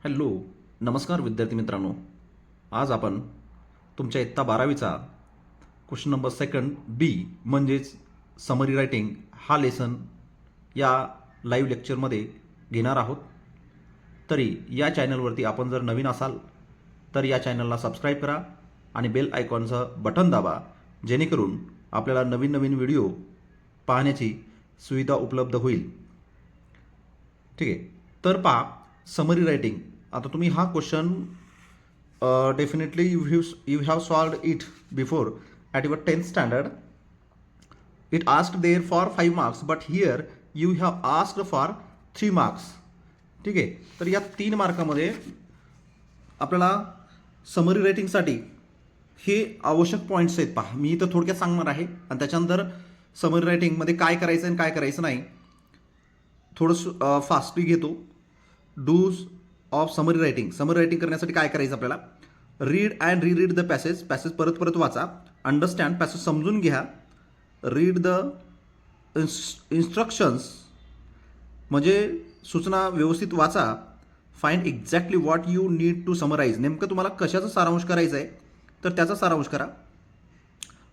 Hello, नमस्कार विद्यार्थी मित्रांनो. आज आपण तुमच्या इयत्ता 12वीचा क्वेश्चन नंबर सेकंड बी म्हणजेच समरी रायटिंग हा लेसन या लाईव्ह लेक्चरमध्ये घेणार आहोत. तरी या चॅनलवरती आपण जर नवीन असाल तर या चॅनलला सबस्क्राईब करा आणि बेल आयकॉनचं बटन दाबा, जेणेकरून आपल्याला नवीन नवीन व्हिडिओ पाहण्याची सुविधा उपलब्ध होईल. ठीक आहे. तर पहा, समरी रायटिंग. आता तुम्ही हा question definitely you have solved it before at your 10th standard. It asked there for 5 marks, but here you have asked for 3 marks. ठीक आहे. तर या 3 मार्कामध्ये आपल्याला समरी रायटिंगसाठी हे आवश्यक पॉईंट्स आहेत. पहा, मी इथं थोडक्यात सांगणार आहे आणि त्याच्यानंतर समरी रायटिंगमध्ये काय करायचं आणि काय करायचं नाही थोडंसं फास्टली घेतो. Dos of summary writing. Summary writing करण्यासाठी काय करायचं आपल्याला? Read and read the passage. Passage परत परत वाचा. अंडरस्टँड. पॅसेज समजून घ्या. रीड द इन्स्ट्रक्शन्स म्हणजे सूचना व्यवस्थित वाचा. Find exactly what you need to summarise. नेमकं तुम्हाला कशाचा सारांश करायचा आहे तर त्याचा सारांश करा.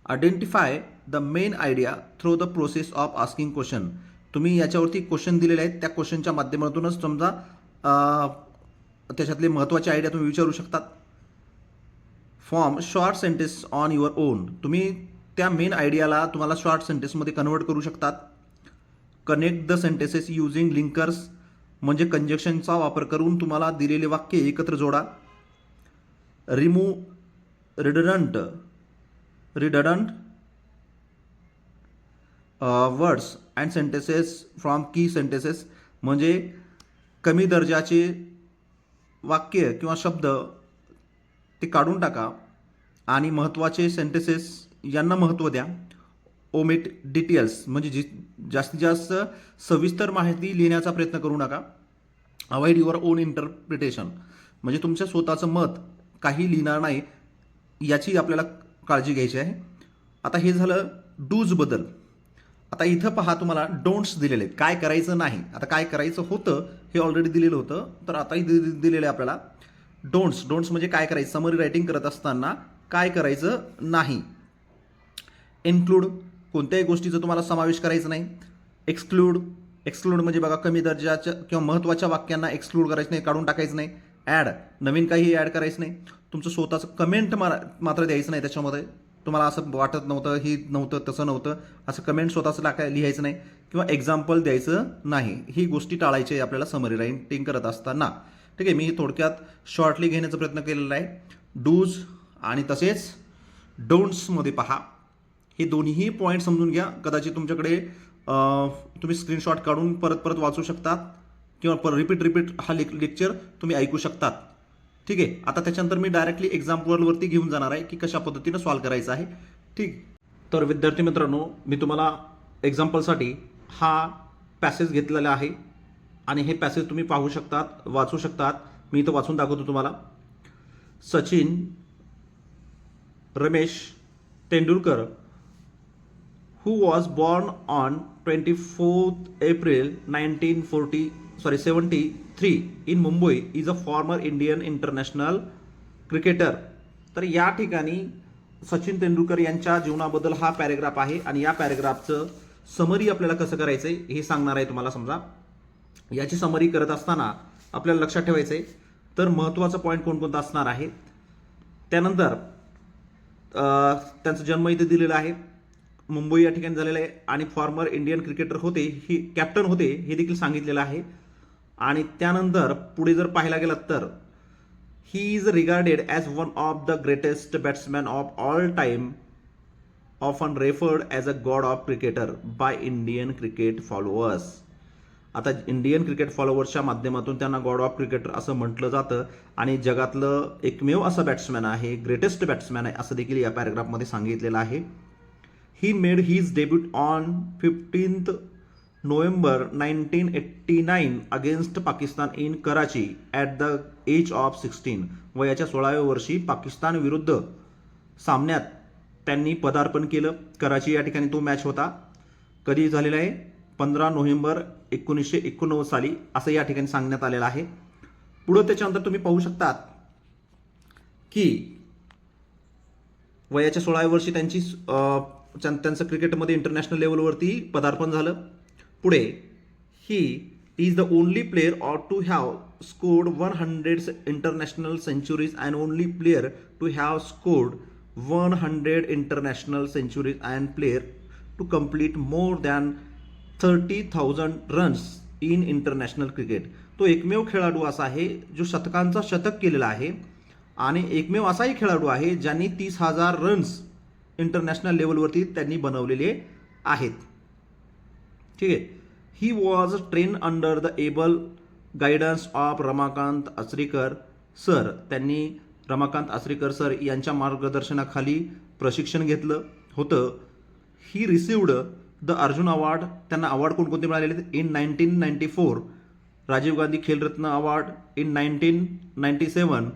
Identify the main idea through the process of asking question. तुम्ही याच्यावरती क्वेश्चन दिलेले आहेत, त्या क्वेश्चनच्या माध्यमातूनच समजा त्याच्यातले महत्त्वाचे आयडिया तुम्ही विचारू शकतात. Form short sentence on your on. तुम्ही त्या मेन आयडियाला तुम्हाला शॉर्ट सेंटेन्समध्ये कन्वर्ट करू शकतात. Connect the sentences using linkers म्हणजे कंजक्शनचा वापर करून तुम्हाला दिलेले वाक्य एकत्र जोडा. Remove redundant words and sentences from key sentences म्हणजे कमी दर्जाचे वाक्य किंवा शब्द ते काढून टाका आणि महत्त्वाचे सेंटेन्सेस यांना महत्त्व द्या. ओमिट डिटेल्स म्हणजे जास्तीत जास्त सविस्तर माहिती लिहिण्याचा प्रयत्न करू नका. अवॉइड युअर ओन इंटरप्रिटेशन म्हणजे तुमच्या स्वतःचं मत काही लिहिणार नाही याची आपल्याला काळजी घ्यायची आहे. आता हे झालं डूज बद्दल. आता इथं पहा, तुम्हाला डोंट्स दिलेले आहेत, काय करायचं नाही. आता काय करायचं होतं हे ऑलरेडी दिलेलं होतं, तर आताही दिलेलं आहे आपल्याला डोंट्स म्हणजे काय करायचं. समरी रायटिंग करत असताना काय करायचं नाही. इन्क्लूड कोणत्याही गोष्टीचा तुम्हाला समावेश करायचा नाही. एक्सक्लूड म्हणजे बघा, कमी दर्जाच्या किंवा महत्त्वाच्या वाक्यांना एक्सक्लूड करायचं नाही, काढून टाकायचं नाही. ॲड नवीन काही ॲड करायचं नाही. तुमचं स्वतःचं कमेंट मात्र द्यायचं नाही. त्याच्यामध्ये तुम्हाला असं वाटत नव्हतं, ही नव्हतं, तसं नव्हतं, असं कमेंट स्वतःचं लिहायचं नाही किंवा एक्झाम्पल द्यायचं नाही. ही गोष्टी टाळायची आहे आपल्याला समरी रायटिंग करत असताना. ठीक आहे. मी थोडक्यात शॉर्टली घेण्याचा प्रयत्न केलेला आहे. डूज आणि तसेच डोंट्समध्ये पहा, हे दोन्हीही पॉईंट समजून घ्या. कदाचित तुमच्याकडे तुम्ही स्क्रीनशॉट काढून परत परत वाचू शकतात किंवा रिपीट हा लेक्चर तुम्ही ऐकू शकतात. ठीक आहे. आता त्याच्यानंतर मी डायरेक्टली एक्झाम्पलवरती घेऊन जाणार आहे की कशा पद्धतीनं सॉल्व्ह करायचं आहे. ठीक. तर विद्यार्थी मित्रांनो, मी तुम्हाला एक्झाम्पलसाठी हा पॅसेज घेतलेला आहे आणि हे पॅसेज तुम्ही पाहू शकतात, वाचू शकतात. मी इथं वाचून दाखवतो तुम्हाला. Sachin Ramesh Tendulkar who was born on 24th April 1973 in Mumbai is a former Indian international cricketer. तर या ठिकाणी सचिन तेंडुलकर यांच्या जीवनाबद्दल हा पॅरेग्राफ आहे आणि या पॅरेग्राफचं समरी आपल्याला कसं करायचं आहे हे सांगणार आहे तुम्हाला. समजा याची समरी करत असताना आपल्याला लक्षात ठेवायचं आहे तर महत्त्वाचा पॉईंट कोणकोणता असणार आहे. त्यानंतर त्यांचा जन्म इथे दिलेला आहे, मुंबई या ठिकाणी झालेलं आहे आणि फॉर्मर इंडियन क्रिकेटर होते, ही कॅप्टन होते हे देखील सांगितलेलं आहे. आणि त्यानंतर पुढे जर पाहायला गेलात तर he is regarded as one of the greatest batsman of all time, often referred as a God of cricketer by Indian cricket followers. आता इंडियन क्रिकेट फॉलोअर्सच्या माध्यमातून त्यांना गॉड ऑफ क्रिकेटर असं म्हटलं जातं आणि जगातलं एकमेव असं बॅट्समॅन आहे, ग्रेटेस्ट बॅट्समॅन आहे असं देखील या पॅरेग्राफमध्ये सांगितलेलं आहे. He made his debut on 15th November 1989 against Pakistan in Karachi at the age of 16. वयाच्या 16व्या वर्षी पाकिस्तान विरुद्ध सामन्यात त्यांनी पदार्पण केलं. कराची या ठिकाणी तो मॅच होता. कधी झालेला आहे? 15 नोव्हेंबर 1989 साली असं या ठिकाणी सांगण्यात आलेलं आहे. पुढं त्याच्यानंतर तुम्ही पाहू शकतात की वयाच्या 16व्या वर्षी त्यांचं क्रिकेटमध्ये इंटरनॅशनल लेवलवरती पदार्पण झालं. पुढे he is the only player to have scored 100 international centuries and only player to have scored 100 international centuries and player to complete more than 30,000 runs in international cricket. तो एकमेव खेळाडू असा आहे जो शतकांचा शतक केलेला आहे आणि एकमेव असाही खेळाडू आहे ज्यांनी 30,000 रन्स इंटरनॅशनल लेवलवरती त्यांनी बनवलेले आहेत. ठीक आहे. He was train under the able guidance of Ramakant Achrekar sir. त्यांनी रमाकांत आचरेकर सर यांच्या मार्गदर्शनाखाली प्रशिक्षण घेतलं होतं. He received the Arjuna award. त्यांना अवॉर्ड कोणकोणते मिळालेले आहेत? In 1994 Rajiv Gandhi Khel Ratna award, in 1997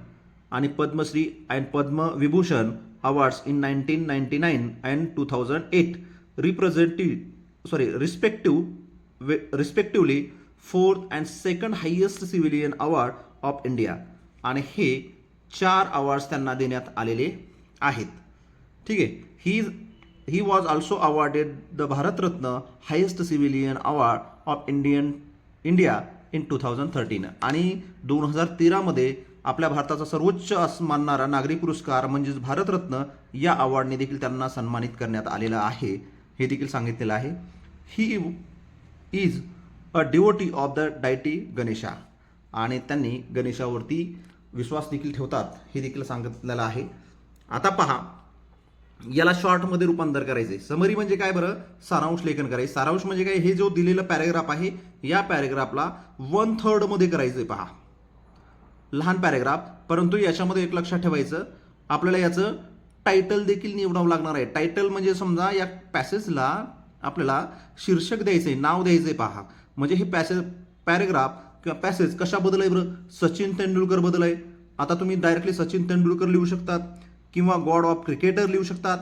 आणि Padmashri and Padmavibhushan awards in 1999 and 2008 respectively fourth and second highest civilian award of India. आणि हे 4 अवॉर्ड्स त्यांना देण्यात आलेले आहेत. ठीक आहे. He was also awarded the Bharat Ratna highest civilian award of India in 2013. आणि 2013 मध्ये आपल्या भारताचा सर्वोच्च मानणारा नागरी पुरस्कार म्हणजेच भारतरत्न या अवॉर्डने देखील त्यांना सन्मानित करण्यात आलेलं आहे, हे देखील सांगितलेलं आहे. He is a devotee of the deity Ganesha. आणि त्यांनी गणेशावरती विश्वास देखील ठेवतात, हे देखील सांगितलेलं आहे. आता पहा, याला शॉर्टमध्ये रूपांतर करायचे. समरी म्हणजे काय बरं? सारांश लेखन करायचे. सारांश म्हणजे काय? हे जो दिलेलं पॅरेग्राफ आहे या पॅरेग्राफला 1/3 मध्ये करायचंय. पहा, लहान पॅरेग्राफ, परंतु याच्यामध्ये एक लक्षात ठेवायचं, आपल्याला याचं टायटल देखील निवडावं लागणार आहे. टायटल म्हणजे समजा या पॅसेजला आपल्याला शीर्षक द्यायचंय, नाव द्यायचंय. पहा, म्हणजे हे पॅरेग्राफ किंवा पॅसेज कशाबद्दल आहे बरं? सचिन तेंडुलकर बद्दल आहे. आता तुम्ही डायरेक्टली सचिन तेंडुलकर लिहू शकतात किंवा गॉड ऑफ क्रिकेटर लिहू शकतात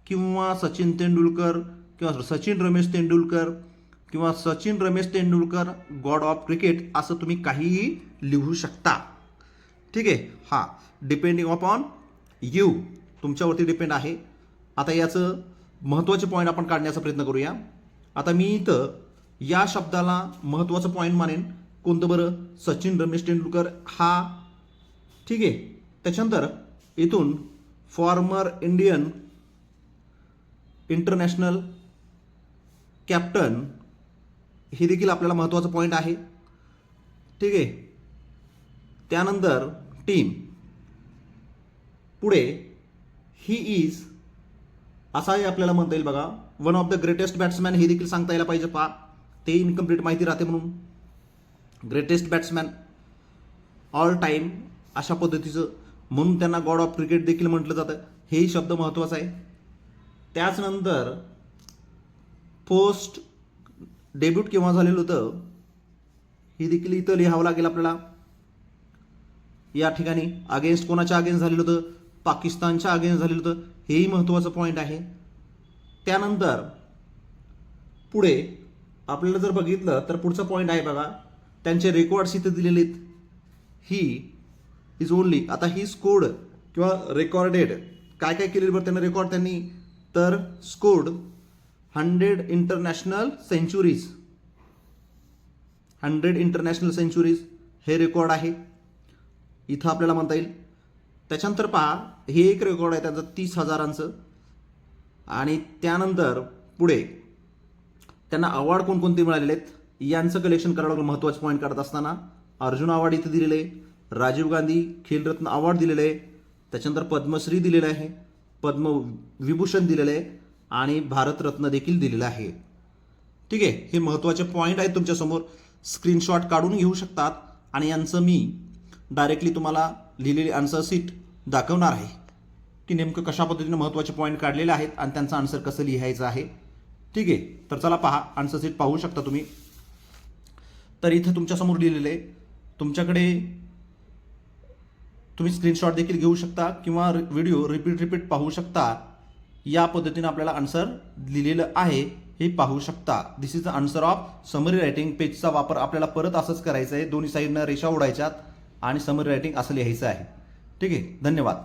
किंवा सचिन तेंडुलकर किंवा सचिन रमेश तेंडुलकर किंवा Sachin Ramesh Tendulkar God of cricket असं तुम्ही काहीही लिहू शकता. ठीक आहे. हां, डिपेंडिंग अपॉन यू, तुमच्यावरती डिपेंड आहे. आता याचं महत्त्वाचे पॉईंट आपण काढण्याचा प्रयत्न करूया. आता मी इथं या शब्दाला महत्त्वाचं पॉईंट मानेन. कोणतं बरं? सचिन रमेश तेंडुलकर हा. ठीक आहे. त्याच्यानंतर इथून फॉर्मर इंडियन इंटरनॅशनल कॅप्टन, हे देखील आपल्याला महत्त्वाचं पॉईंट आहे. ठीक आहे. त्यानंतर टीम. पुढे ही इज असाही आपल्याला म्हणता येईल बघा. One of the greatest batsman, हे देखील सांगता यायला पाहिजे. पहा, ते इनकम्प्लीट माहिती राहते म्हणून. ग्रेटेस्ट बॅट्समॅन ऑल टाईम अशा पद्धतीचं, म्हणून त्यांना गॉड ऑफ क्रिकेट देखील म्हटलं जातं. हेही शब्द महत्त्वाचा आहे. त्याचनंतर पोस्ट डेब्यूट केव्हा झालेलं होतं हे देखील इथं लिहावं लागेल आपल्याला. या ठिकाणी अगेन्स्ट कोणाच्या अगेन्स्ट झालेलं होतं? पाकिस्तानच्या अगेन्स्ट झालेलं होतं. हेही महत्त्वाचं पॉईंट आहे. त्यानंतर पुढे आपल्याला जर बघितलं तर पुढचा पॉईंट आहे बघा, त्यांचे रेकॉर्ड्स इथे दिलेले आहेत. ही इज ओनली, आता ही स्कोर्ड किंवा रेकॉर्डेड, काय काय केलेलं बरं त्यांना रेकॉर्ड? त्यांनी तर scored 100 international centuries, 100 international centuries हे रेकॉर्ड आहे इथं आपल्याला म्हणता येईल. त्याच्यानंतर पहा, हे एक रेकॉर्ड आहे त्यांचं 30,000चं. आणि त्यानंतर पुढे त्यांना अवॉर्ड कोणकोणते मिळालेले आहेत यांचं कलेक्शन करावं लागलं. महत्त्वाचे पॉईंट काढत असताना अर्जुन अवॉर्ड इथे दिलेले आहे, राजीव गांधी खेलरत्न अवॉर्ड दिलेलं आहे, त्याच्यानंतर पद्मश्री दिलेलं आहे, पद्मविभूषण दिलेलं आहे आणि भारतरत्न देखील दिलेलं आहे. ठीक आहे. हे महत्त्वाचे पॉईंट आहेत तुमच्यासमोर. स्क्रीनशॉट काढून घेऊ शकतात आणि यांचं मी डायरेक्टली तुम्हाला लिहिलेली आन्सर शीट दाखवणार आहे की नेमकं कशा पद्धतीने महत्त्वाचे पॉईंट काढलेले आहेत आणि त्यांचं आन्सर कसं लिहायचं आहे. ठीक आहे. तर चला पहा, आन्सर शीट पाहू शकता तुम्ही. तर इथं तुमच्यासमोर लिहिलेलं आहे. तुमच्याकडे तुम्ही स्क्रीनशॉट देखील घेऊ शकता किंवा व्हिडिओ रिपीट पाहू शकता. या पद्धतीने आपल्याला आन्सर लिहिलेलं आहे हे पाहू शकता. This is the answer of summary writing. पेजचा वापर आपल्याला परत असंच करायचा आहे. दोन्ही साईडनं रेषा ओढायच्यात आणि समरी रायटिंग असं लिहायचं आहे. ठीक आहे, धन्यवाद.